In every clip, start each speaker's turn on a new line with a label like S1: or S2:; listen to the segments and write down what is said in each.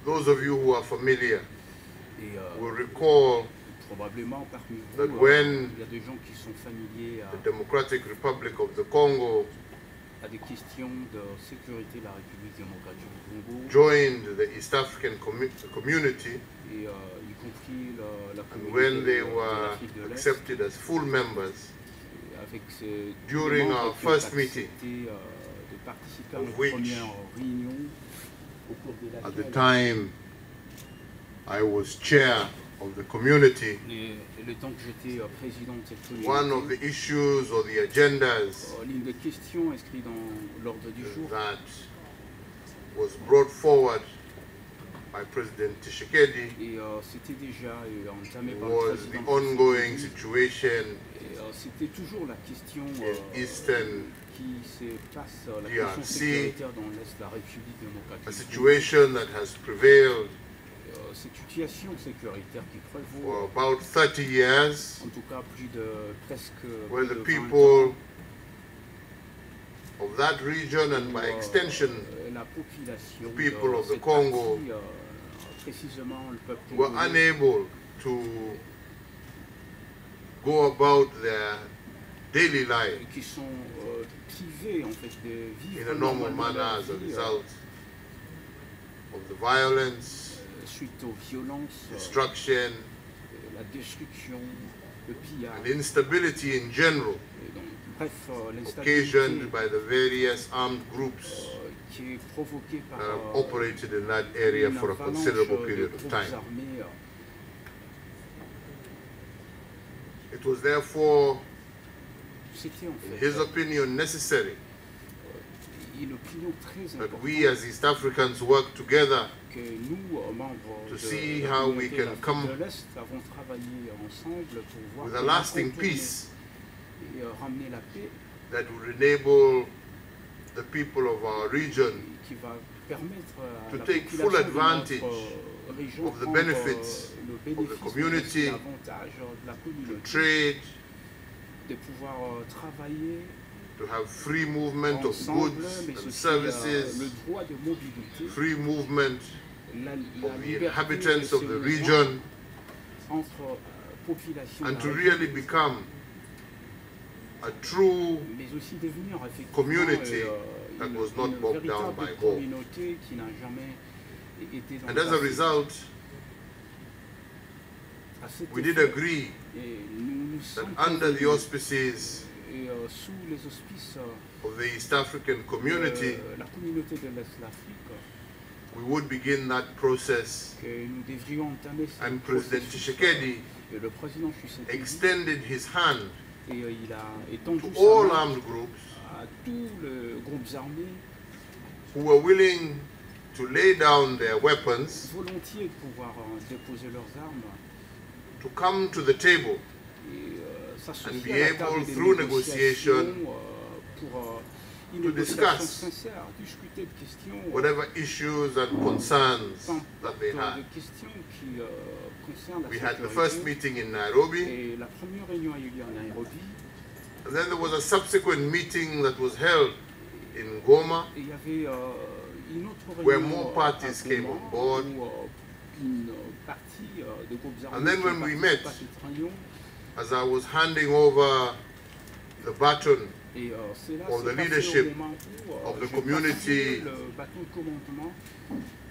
S1: Those of you who are familiar will recall
S2: probablement parmi vous,
S1: that when
S2: il y a des gens qui sont familiers
S1: the Democratic Republic of the Congo
S2: à des questions de sécurité de la République démocratique du Congo
S1: joined the East African community,
S2: et y compris la
S1: and
S2: communauté
S1: when they
S2: de
S1: were
S2: l'Afrique de l'Est,
S1: accepted as full members
S2: avec ces
S1: during
S2: membres
S1: our
S2: qui ont
S1: first
S2: accepté,
S1: meeting,
S2: de participer à
S1: of
S2: notre
S1: which,
S2: première réunion au cours de
S1: at the
S2: laquelle
S1: time I was chair of the community,
S2: et le temps que j'étais président de cette
S1: one of
S2: communauté,
S1: the issues or the agendas
S2: l'une des questions inscrites dans l'ordre du jour
S1: that was brought forward by President Tshisekedi
S2: et c'était déjà entamé par le
S1: was the
S2: président
S1: ongoing
S2: Tshisekedi.
S1: situation
S2: Et c'était toujours la question
S1: in Eastern
S2: qui se passe, la
S1: DRC,
S2: question sécuritaire dans l'Est de la République
S1: a
S2: démocratique.
S1: situation that has prevailed
S2: Cette situation sécuritaire qui prévaut
S1: for about 30 years,
S2: en tout cas plus de presque
S1: where
S2: plus
S1: the
S2: de 20
S1: people
S2: ans,
S1: of that region and by extension
S2: la population
S1: the people
S2: de
S1: of the
S2: cette
S1: Congo
S2: partie, précisément le peuple
S1: were
S2: congolais,
S1: unable to go about their daily life
S2: qui sont privés en fait de vivre
S1: in a normal
S2: normalement
S1: manner
S2: leur
S1: as a
S2: vie,
S1: result of the violence,
S2: suite aux violences,
S1: destruction,
S2: la destruction, le pillage,
S1: and instability in general,
S2: et donc, bref, l'instabilité
S1: occasioned by the various armed groups
S2: qui est provoquée par
S1: that have operated in that area
S2: une
S1: for a
S2: avalanche
S1: considerable
S2: de
S1: period of
S2: groupes
S1: time.
S2: armés.
S1: It was therefore,
S2: C'était en
S1: in
S2: fait
S1: his opinion, necessary
S2: une opinion très
S1: that
S2: importante
S1: we as East Africans work together
S2: que nous, membres
S1: to
S2: de
S1: see
S2: la
S1: how we
S2: communauté
S1: can
S2: d'Afrique
S1: come
S2: de l'Est, avons travaillé ensemble pour voir
S1: with a
S2: comment
S1: lasting
S2: contourner
S1: peace
S2: et ramener la paix
S1: that will enable the people of our region
S2: qui va permettre à
S1: to
S2: la
S1: take
S2: population
S1: full
S2: de
S1: advantage
S2: notre région
S1: of the
S2: prendre,
S1: benefits
S2: le
S1: of
S2: bénéfice
S1: the community,
S2: l'avantage de la
S1: to
S2: communauté,
S1: trade,
S2: de pouvoir travailler
S1: to have free movement of
S2: ensemble,
S1: goods
S2: mais
S1: and
S2: aussi
S1: services,
S2: le droit de mobilité,
S1: free movement
S2: la
S1: of the
S2: liberté
S1: inhabitants
S2: de
S1: of
S2: se
S1: the
S2: mouvoir
S1: region,
S2: entre population
S1: and to
S2: de la
S1: really
S2: région,
S1: become a true
S2: mais aussi devenir effectivement
S1: community that was not
S2: une
S1: bogged down
S2: véritable
S1: by war.
S2: communauté qui n'a jamais été dans
S1: And
S2: le
S1: as a
S2: passé.
S1: result,
S2: À cet
S1: we did
S2: effet,
S1: agree
S2: et nous
S1: that
S2: sommes
S1: under the
S2: convenus,
S1: auspices
S2: et sous les auspices
S1: of the East African community,
S2: de la communauté de l'Est de l'Afrique,
S1: we would begin that process.
S2: que nous devrions entamer ce
S1: And President
S2: processus.
S1: Tshisekedi
S2: Et le président Tshisekedi
S1: extended his hand
S2: et il a étendu
S1: to
S2: sa
S1: all
S2: main
S1: armed groups
S2: à tous les groupes armés
S1: who were willing to lay down their weapons
S2: volontiers de pouvoir déposer leurs armes
S1: to come to the table
S2: et
S1: and
S2: s'associer
S1: be
S2: à la
S1: able,
S2: table des
S1: through
S2: négociations
S1: negotiation,
S2: pour une
S1: to
S2: négociation
S1: discuss
S2: sincère, discuter de questions,
S1: whatever issues and concerns that they
S2: de
S1: had.
S2: questions qui concernent la
S1: We had the
S2: sécurité.
S1: first meeting in Nairobi,
S2: Et la première réunion a eu lieu à Nairobi.
S1: and then there was a subsequent meeting that was held in Goma,
S2: Et il y avait une autre
S1: where
S2: réunion
S1: more parties
S2: à
S1: came
S2: Goma,
S1: on board.
S2: où une partie des groupes armés
S1: And then
S2: qui ont
S1: when we
S2: participé
S1: met,
S2: à cette réunion.
S1: as I was handing over the baton
S2: Et c'est là,
S1: of
S2: c'est
S1: the
S2: passé
S1: leadership
S2: au moment où
S1: of the
S2: j'ai
S1: community
S2: passé le bâton de commandement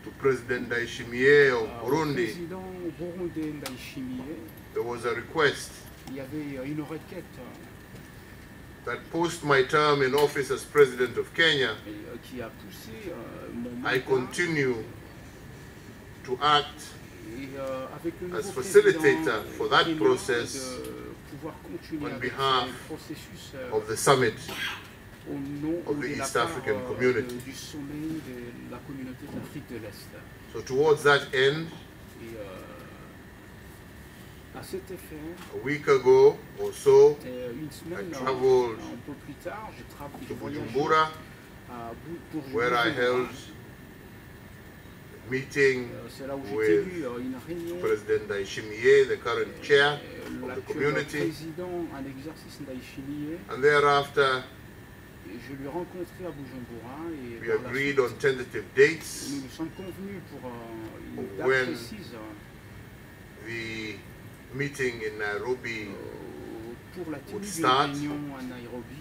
S1: to President Ndayishimiye of
S2: au
S1: Burundi,
S2: président burundais Ndayishimiye.
S1: there was a request
S2: Il y avait une requête
S1: that post my term in office as President of Kenya,
S2: qui a poussé mon
S1: I
S2: mandat.
S1: continue to act
S2: Et avec le
S1: as
S2: nouveau
S1: facilitator
S2: président
S1: for that
S2: kenyan,
S1: process
S2: de pouvoir continuer
S1: on
S2: avec
S1: behalf
S2: ce processus
S1: of the summit
S2: au nom
S1: of
S2: ou
S1: the
S2: de la
S1: East
S2: part
S1: African community.
S2: du sommet de la communauté d'Afrique de l'Est.
S1: So towards that end,
S2: Et à cet effet,
S1: a week ago or so,
S2: une semaine,
S1: I traveled
S2: un peu plus tard, j'ai
S1: to
S2: voyagé
S1: Bujumbura,
S2: à Bujumbura.
S1: where I held a meeting
S2: C'est là où j'ai
S1: with
S2: tenu une réunion.
S1: President Ndayishimiye, the current chair of the
S2: L'actuel
S1: community,
S2: président en exercice Ndayishimiye.
S1: and thereafter
S2: Et je l'ai rencontré à Bujumbura et
S1: We
S2: par la
S1: agreed
S2: suite,
S1: on tentative dates.
S2: nous nous sommes convenus pour une date
S1: When
S2: précise
S1: the meeting in Nairobi
S2: pour la tenue
S1: would
S2: d'une
S1: start.
S2: réunion à Nairobi.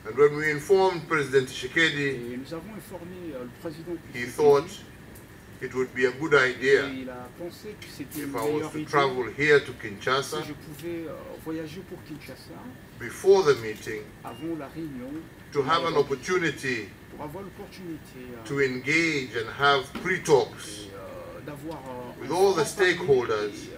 S1: And when we informed President Tshisekedi,
S2: Et nous avons informé le président
S1: he
S2: Tshisekedi,
S1: thought it would be a good idea
S2: et il a pensé que c'était
S1: if
S2: une
S1: I was
S2: meilleure
S1: to
S2: idée
S1: travel here to
S2: si
S1: Kinshasa
S2: je pouvais voyager pour Kinshasa
S1: before the meeting
S2: avant la réunion
S1: to
S2: de
S1: have an
S2: Nairobi,
S1: opportunity
S2: pour avoir l'opportunité
S1: to engage and have pre-talks
S2: d'avoir
S1: with
S2: un
S1: all the
S2: franc-parler
S1: stakeholders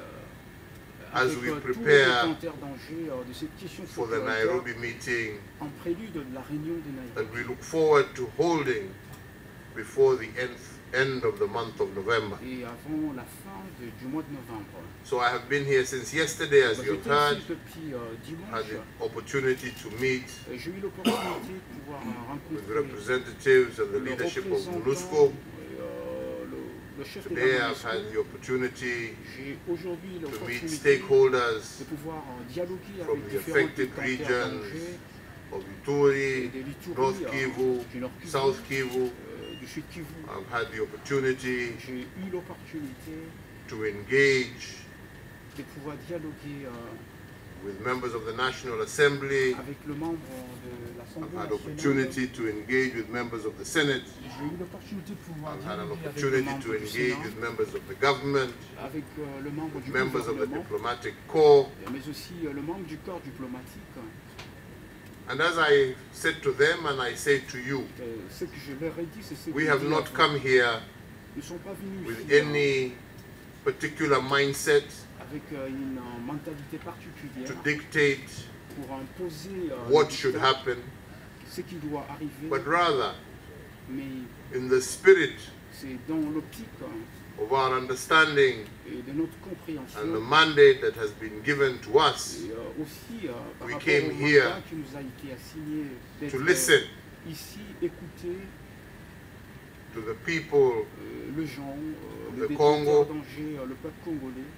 S1: as
S2: avec
S1: we
S2: tous les
S1: prepare
S2: détenteurs d'enjeux de cette question
S1: for the
S2: sécuritaire
S1: Nairobi meeting
S2: en prélude de la réunion de
S1: that
S2: Nairobi.
S1: we look forward to holding before the end of the month of November.
S2: Et avant la fin du mois de novembre.
S1: So I have been here since yesterday, as you have
S2: J'étais
S1: heard,
S2: ici depuis
S1: had
S2: dimanche.
S1: the opportunity to meet
S2: J'ai eu l'opportunité de pouvoir
S1: with
S2: rencontrer
S1: representatives and the
S2: le
S1: leadership of
S2: représentant
S1: MONUSCO.
S2: le chef de
S1: Today
S2: la
S1: I've had
S2: MONUSCO.
S1: the opportunity
S2: J'ai aujourd'hui
S1: to meet
S2: l'opportunité
S1: stakeholders
S2: de pouvoir dialoguer
S1: from
S2: avec
S1: the
S2: différents
S1: affected
S2: détenteurs
S1: regions
S2: d'enjeux
S1: of Ituri,
S2: de l'Ituri,
S1: North Kivu,
S2: du Nord Kivu,
S1: South Kivu.
S2: du Sud Kivu.
S1: I've had the opportunity
S2: J'ai eu l'opportunité
S1: to engage
S2: de pouvoir dialoguer
S1: with members of the National Assembly.
S2: avec le membre de
S1: I've
S2: l'Assemblée
S1: had
S2: nationale.
S1: opportunity to engage with members of the Senate.
S2: J'ai eu l'opportunité de pouvoir
S1: I've had an
S2: dialoguer avec le
S1: opportunity
S2: membre
S1: to
S2: du
S1: engage
S2: Sénat,
S1: with members of the government,
S2: avec le membre du
S1: members of the
S2: gouvernement,
S1: diplomatic corps.
S2: mais aussi le membre du corps diplomatique.
S1: And as I said to them and I say to you,
S2: Ce que je leur ai dit, c'est ce que
S1: we
S2: je
S1: have
S2: dis à
S1: not
S2: vous.
S1: come here
S2: Ils ne sont pas venus
S1: with
S2: ici
S1: any particular mindset
S2: avec une mentalité
S1: to
S2: particulière
S1: dictate
S2: pour imposer
S1: what should happen,
S2: ce qui doit arriver,
S1: but rather
S2: mais
S1: in the spirit
S2: c'est dans l'optique
S1: of our understanding
S2: et de notre compréhension.
S1: and the mandate that has been given to us
S2: Et aussi par
S1: We
S2: rapport
S1: came
S2: au
S1: here
S2: mandat qui nous a été assigné d'être
S1: to listen
S2: ici, écouter
S1: to the people
S2: le gens,
S1: of
S2: le
S1: the Congo.
S2: détenteur d'Angers, le peuple congolais,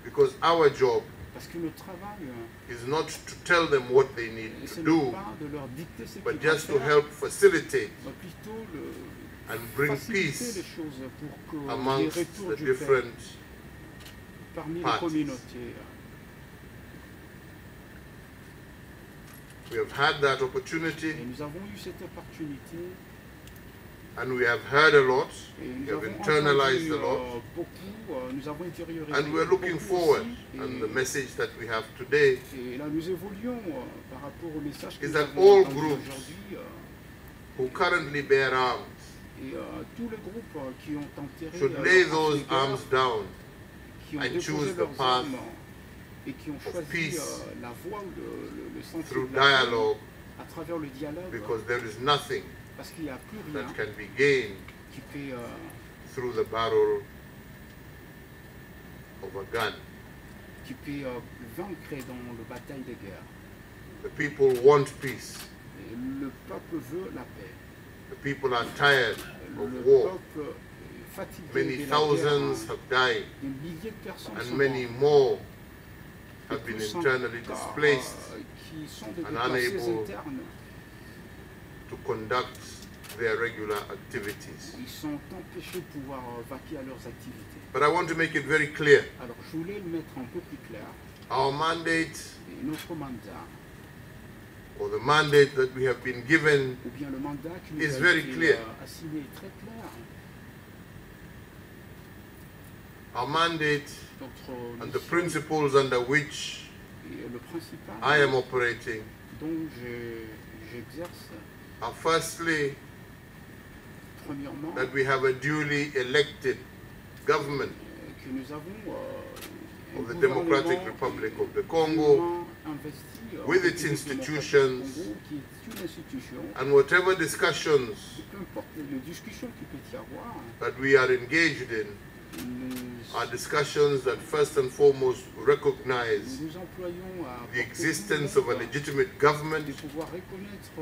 S1: because our job
S2: parce que notre travail,
S1: is not to tell them what they need
S2: ce
S1: to
S2: n'est
S1: do,
S2: pas de leur dicter ce
S1: but
S2: qu'ils doivent
S1: just to
S2: faire,
S1: help facilitate
S2: mais plutôt
S1: and bring
S2: faciliter
S1: peace
S2: les choses pour que les
S1: amongst
S2: retours
S1: the
S2: du paix
S1: different
S2: parmi les
S1: parties.
S2: communautés.
S1: We have had that opportunity
S2: Et nous avons eu cette opportunité
S1: and we have heard a lot,
S2: et
S1: we
S2: nous
S1: have
S2: avons
S1: internalized
S2: entendu
S1: a lot,
S2: beaucoup, nous avons intériorisé
S1: and we're looking
S2: beaucoup
S1: forward.
S2: aussi,
S1: And the message that we have today
S2: et là nous évoluons par rapport au message que
S1: is
S2: nous
S1: that
S2: avons
S1: all
S2: entendu
S1: groups
S2: aujourd'hui.
S1: who currently bear arms
S2: Et tous les groupes qui ont enterré
S1: should lay
S2: leurs
S1: those
S2: de guerre,
S1: arms down
S2: qui ont
S1: and
S2: déposé
S1: choose the
S2: leurs
S1: path
S2: armes et qui ont
S1: of
S2: choisi
S1: peace
S2: la voie ou le sentier
S1: through
S2: de la paix
S1: dialogue,
S2: à travers le dialogue,
S1: because there is nothing
S2: parce qu'il n'y a plus rien
S1: that can be gained
S2: qui peut
S1: through the barrel of a gun.
S2: vaincre dans la bataille de guerre.
S1: The people want peace.
S2: Et le peuple veut la paix.
S1: The people are tired of
S2: Le
S1: war.
S2: peuple est fatigué
S1: Many
S2: de la
S1: thousands
S2: guerre.
S1: have died,
S2: Des milliers de personnes sont
S1: and many
S2: mortes.
S1: more
S2: Et
S1: have been
S2: tous
S1: internally
S2: encore,
S1: displaced
S2: qui sont des
S1: and
S2: déplacés
S1: unable
S2: internes.
S1: to conduct their regular activities.
S2: Ils sont empêchés de pouvoir vaquer à leurs activités.
S1: But I want to make it very clear.
S2: Alors je voulais le mettre un peu plus clair.
S1: Our mandate,
S2: Et notre mandat,
S1: or the mandate that we have been given,
S2: ou bien le mandat qui nous
S1: is
S2: a
S1: very
S2: été
S1: clear.
S2: assigné est très clair.
S1: our mandate
S2: Notre
S1: and the
S2: mission
S1: principles under which
S2: et le principal
S1: I am operating
S2: dont j'exerce,
S1: are firstly
S2: premièrement,
S1: that we have a duly elected government
S2: que nous avons un
S1: of the Democratic
S2: gouvernement
S1: Republic of the Congo,
S2: dûment investi
S1: with
S2: en
S1: its
S2: République
S1: institutions,
S2: démocratique du Congo, qui est une institution,
S1: and whatever discussions
S2: peu importe les discussions qu'il peut y avoir,
S1: that we are engaged in
S2: nous,
S1: are discussions that first and foremost recognize
S2: nous employons à
S1: the
S2: porter
S1: existence
S2: tout
S1: of
S2: le
S1: a
S2: monde
S1: legitimate government
S2: de pouvoir reconnaître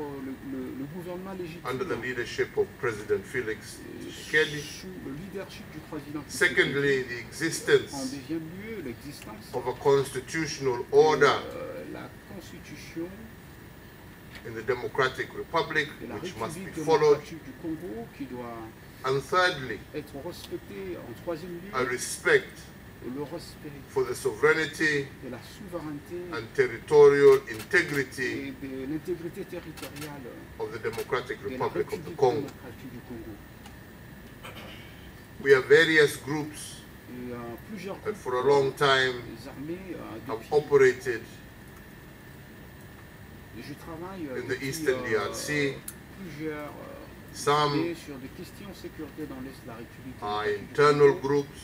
S2: le gouvernement légitime
S1: under the leadership of President Felix Tshisekedi.
S2: sous le leadership du président
S1: Secondly, the
S2: en
S1: existence
S2: deuxième lieu l'existence
S1: of a constitutional order
S2: la Constitution
S1: in the Democratic Republic,
S2: de la
S1: which must be
S2: République
S1: followed.
S2: démocratique du Congo qui doit
S1: And thirdly,
S2: être respectée en troisième lieu,
S1: a respect
S2: le respect
S1: for the sovereignty
S2: de la souveraineté
S1: and territorial
S2: et
S1: integrity
S2: de l'intégrité territoriale
S1: of the Democratic
S2: de la
S1: Republic of the
S2: République
S1: Congo.
S2: démocratique du Congo.
S1: We have various groups
S2: Et plusieurs
S1: that
S2: groupes
S1: for a long time
S2: des armées
S1: have
S2: depuis,
S1: operated
S2: je travaille
S1: in the
S2: depuis,
S1: Eastern DRC.
S2: plusieurs
S1: Some
S2: années sur des questions de sécurité dans l'Est de la République
S1: are
S2: démocratique du
S1: internal
S2: Congo.
S1: groups,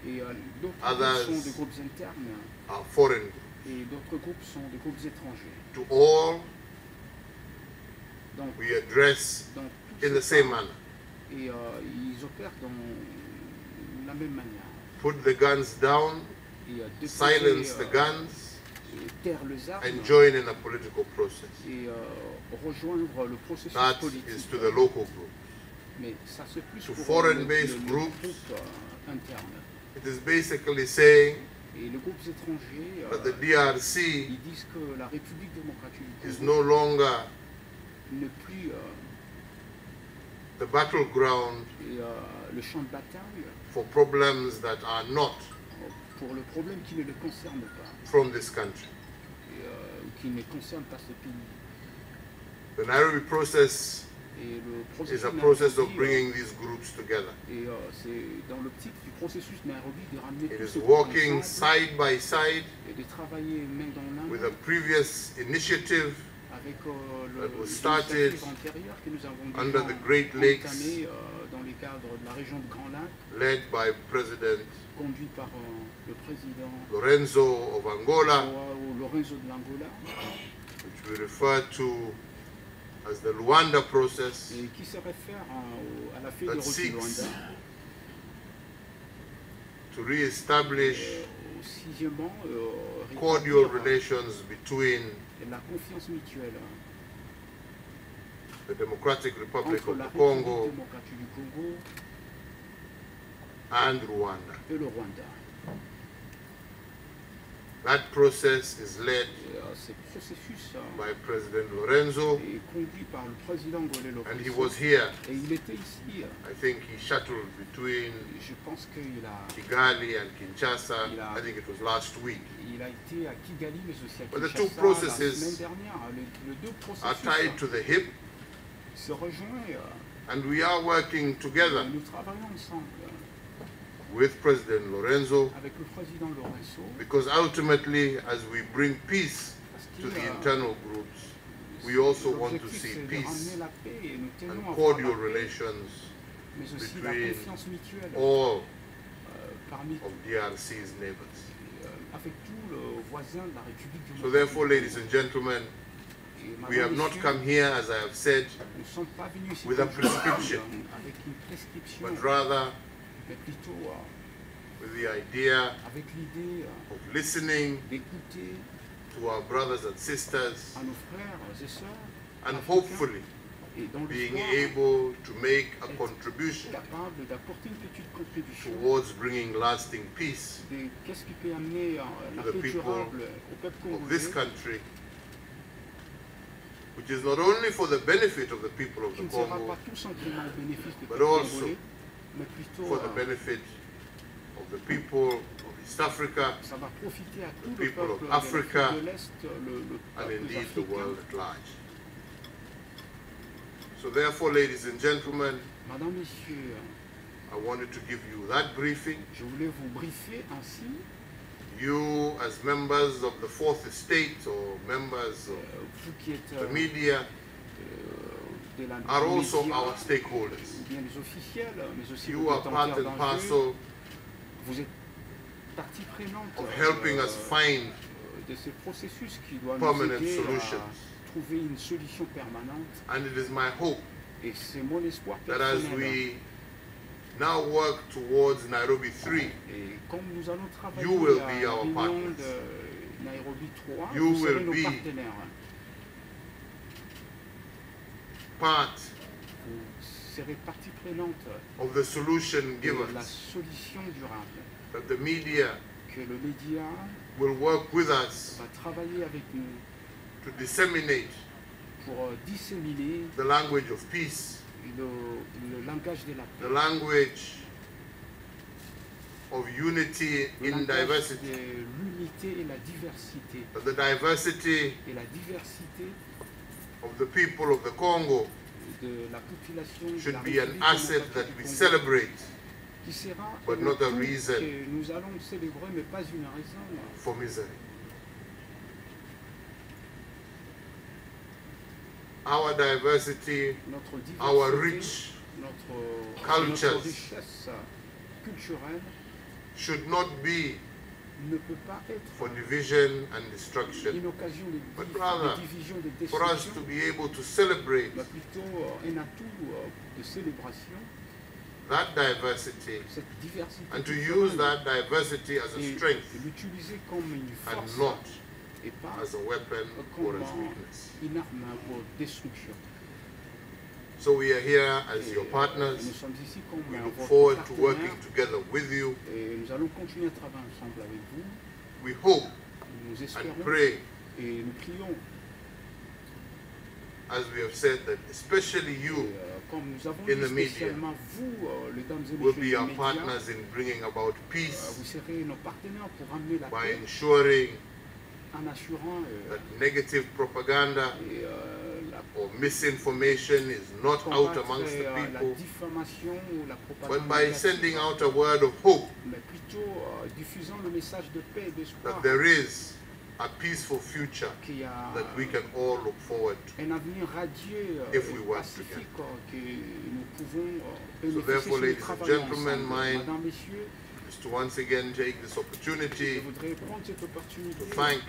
S2: Et d'autres
S1: others
S2: groupes sont des groupes internes
S1: are foreign groups.
S2: et d'autres groupes sont des groupes étrangers.
S1: To all,
S2: Donc,
S1: we address
S2: dans tous
S1: in the
S2: ces
S1: same
S2: cas,
S1: manner.
S2: et ils opèrent dans la même manière.
S1: Put the guns down,
S2: Et
S1: silence the
S2: déposer,
S1: guns,
S2: taire les armes
S1: and join in a political process.
S2: et rejoindre le processus
S1: That
S2: politique.
S1: is to the local groups.
S2: Mais ça c'est plus
S1: To
S2: pour
S1: foreign-based
S2: le
S1: groups.
S2: groupe interne.
S1: It is basically saying
S2: Et les groupes étrangers,
S1: that the DRC
S2: ils disent que la République démocratique du
S1: is
S2: Congo
S1: no longer
S2: n'est plus
S1: the battleground
S2: le champ de bataille
S1: for problems that are not
S2: pour le problème qui ne le concerne pas,
S1: from this country.
S2: et, qui ne concerne pas ce pays.
S1: The Nairobi process
S2: Et le
S1: is
S2: processus
S1: a process of
S2: Nairobi,
S1: bringing these groups together.
S2: et c'est dans l'optique du processus Nairobi de ramener
S1: It
S2: tous
S1: is
S2: ces groupes
S1: working
S2: ensemble
S1: side by side
S2: et de travailler main dans la
S1: with
S2: main
S1: a previous initiative
S2: avec
S1: that was
S2: les
S1: started
S2: initiatives antérieures que nous avons
S1: under
S2: déjà
S1: the Great Lakes,
S2: entamées dans les cadres de la région de Grand Lac,
S1: led by President
S2: conduit par le président
S1: Lorenzo of Angola,
S2: Lorenzo de l'Angola,
S1: which we refer to as the Luanda process,
S2: et qui se réfère à la feuille de
S1: that
S2: route du
S1: seeks
S2: Luanda.
S1: to re-establish
S2: Sixièmement,
S1: cordial
S2: rétablir
S1: relations between
S2: la confiance mutuelle
S1: the Democratic Republic
S2: entre
S1: of
S2: la
S1: the
S2: République
S1: Congo
S2: démocratique du Congo
S1: and Rwanda.
S2: et le Rwanda.
S1: That process is led
S2: Et, ce processus
S1: by President Lorenzo,
S2: est conduit par le président Ngolé
S1: and he
S2: Lorenzo.
S1: was here.
S2: Et il était ici.
S1: I think he shuttled between
S2: Je pense qu'il a,
S1: Kigali and Kinshasa.
S2: Il a-
S1: I think it was last week.
S2: il a été à Kigali, mais aussi à
S1: But the
S2: Kinshasa
S1: two processes
S2: la semaine dernière. Les deux
S1: Are tied
S2: processus
S1: to the hip,
S2: se rejoignent.
S1: and we are working together
S2: Nous travaillons ensemble
S1: with President Lorenzo,
S2: avec le président Lorenzo
S1: because ultimately, as we bring peace
S2: parce
S1: to
S2: qu'il
S1: the internal groups, we also want to
S2: l'objectif,
S1: see
S2: c'est de
S1: peace
S2: ramener la paix et nous tenons
S1: and
S2: à avoir
S1: cordial
S2: la paix,
S1: relations
S2: mais aussi la
S1: between
S2: confiance mutuelle
S1: all
S2: parmi
S1: of DRC's neighbors.
S2: avec tous les voisins de la République du
S1: So therefore, ladies and gentlemen, we have not come here, as I have said,
S2: Nous ne sommes pas venus ici
S1: with a
S2: comme je l'ai dit,
S1: prescription,
S2: avec une prescription,
S1: but rather
S2: mais plutôt
S1: with the idea
S2: avec l'idée
S1: of listening
S2: d'écouter
S1: to our brothers and sisters
S2: à nos frères et sœurs
S1: and
S2: africains
S1: hopefully
S2: et dans
S1: being
S2: l'espoir
S1: able to make a contribution
S2: capable d'apporter une petite contribution
S1: towards bringing lasting peace
S2: de qu'est-ce qui peut amener la
S1: To the
S2: paix
S1: people
S2: durable au peuple
S1: of this
S2: congolais
S1: country, which is not only for the benefit of the people of
S2: qui
S1: the
S2: ne sera
S1: Congo,
S2: pas tout simplement au bénéfice du
S1: but
S2: peuple
S1: also
S2: congolais, mais plutôt
S1: for the benefit of the people of East Africa
S2: ça va profiter à tout
S1: the
S2: le
S1: people of
S2: peuple
S1: Africa,
S2: de l'Est, le
S1: and
S2: peuple
S1: indeed the
S2: africain.
S1: world at large. So therefore, ladies and gentlemen,
S2: Madame, Messieurs,
S1: I wanted to give you that briefing.
S2: je voulais vous briefer ainsi.
S1: You, as members of the Fourth Estate or members of
S2: Vous qui êtes
S1: the media,
S2: de la
S1: are
S2: des
S1: also
S2: médias,
S1: our stakeholders.
S2: ou bien les officiels, mais aussi
S1: You
S2: les
S1: are part
S2: détenteurs
S1: and
S2: d'un jeu.
S1: parcel
S2: Vous êtes partie prenante
S1: of helping us find
S2: de ce processus qui doit nous
S1: permanent
S2: aider
S1: solutions.
S2: à trouver une solution permanente.
S1: And it is my hope
S2: Et c'est mon espoir
S1: that as
S2: personnel.
S1: we now work towards Nairobi 3,
S2: Et comme nous allons travailler
S1: You will
S2: à
S1: be
S2: la
S1: our
S2: réunion
S1: partners.
S2: de Nairobi 3,
S1: You
S2: vous serez
S1: will
S2: nos
S1: be
S2: partenaires.
S1: part
S2: Vous serez partie prenante
S1: of the solution
S2: de
S1: given
S2: la solution durable.
S1: that the media
S2: que le média
S1: will work with us
S2: va travailler avec nous
S1: to disseminate
S2: pour disséminer
S1: the language of peace,
S2: le langage de la
S1: the
S2: paix,
S1: language of unity
S2: le
S1: in
S2: langage
S1: diversity.
S2: de l'unité et la diversité.
S1: The diversity
S2: Et la diversité
S1: of the people of the Congo
S2: de la population de
S1: should
S2: la
S1: be an
S2: République
S1: asset
S2: démocratique
S1: that
S2: du
S1: we
S2: Congo,
S1: celebrate
S2: qui sera
S1: but
S2: un
S1: not a
S2: atout
S1: reason
S2: que nous allons célébrer, mais pas une raison
S1: for misery. Our diversity,
S2: notre diversité,
S1: our rich
S2: notre
S1: cultures
S2: richesse culturelle
S1: should not be
S2: ne peut pas être
S1: for division and destruction,
S2: une occasion de,
S1: but rather
S2: de division, de
S1: for us
S2: destruction,
S1: to be able to celebrate
S2: mais plutôt un atout de célébration,
S1: that diversity
S2: cette diversité
S1: and to
S2: culturelle,
S1: use that diversity as a
S2: et
S1: strength
S2: l'utiliser comme une
S1: and
S2: force
S1: not
S2: et pas
S1: as a weapon or
S2: comme
S1: as weakness.
S2: une arme pour destruction.
S1: So we are here as
S2: Et,
S1: your partners.
S2: nous sommes ici comme
S1: We look
S2: votre
S1: forward to
S2: partenaire,
S1: working together with you.
S2: et nous allons continuer à travailler ensemble avec vous.
S1: We hope
S2: Nous
S1: and
S2: espérons
S1: pray,
S2: et nous prions,
S1: as we have said, that especially
S2: et,
S1: you
S2: comme nous avons
S1: in
S2: dit
S1: the media
S2: spécialement vous, les dames et
S1: will
S2: messieurs
S1: be
S2: des
S1: our
S2: médias,
S1: partners in bringing about
S2: vous
S1: peace
S2: serez nos partenaires pour amener la
S1: by
S2: paix
S1: ensuring
S2: en assurant
S1: that negative propaganda
S2: et, la
S1: or misinformation is not out
S2: combattre
S1: amongst the
S2: la
S1: people,
S2: diffamation ou la
S1: but
S2: propagande
S1: by
S2: négative,
S1: sending out a word of hope
S2: mais plutôt diffusant le message de paix et d'espoir
S1: that there is a peaceful future
S2: qu'il y a
S1: that we can all look forward to.
S2: un avenir radieux
S1: if we
S2: et
S1: work
S2: pacifique que nous pouvons
S1: So
S2: bénéficier
S1: therefore,
S2: si nous
S1: ladies and
S2: travaillons
S1: gentlemen,
S2: ensemble.
S1: my-
S2: Madame, Messieurs,
S1: Is to once again take this
S2: je
S1: opportunity
S2: voudrais prendre cette opportunité
S1: to thank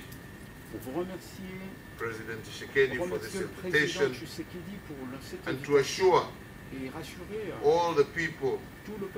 S2: pour vous remercier,
S1: President Tshisekedi for this
S2: remercier le président
S1: invitation
S2: Tshisekedi pour cette
S1: and to
S2: invitation
S1: assure
S2: et rassurer
S1: all the people
S2: tout le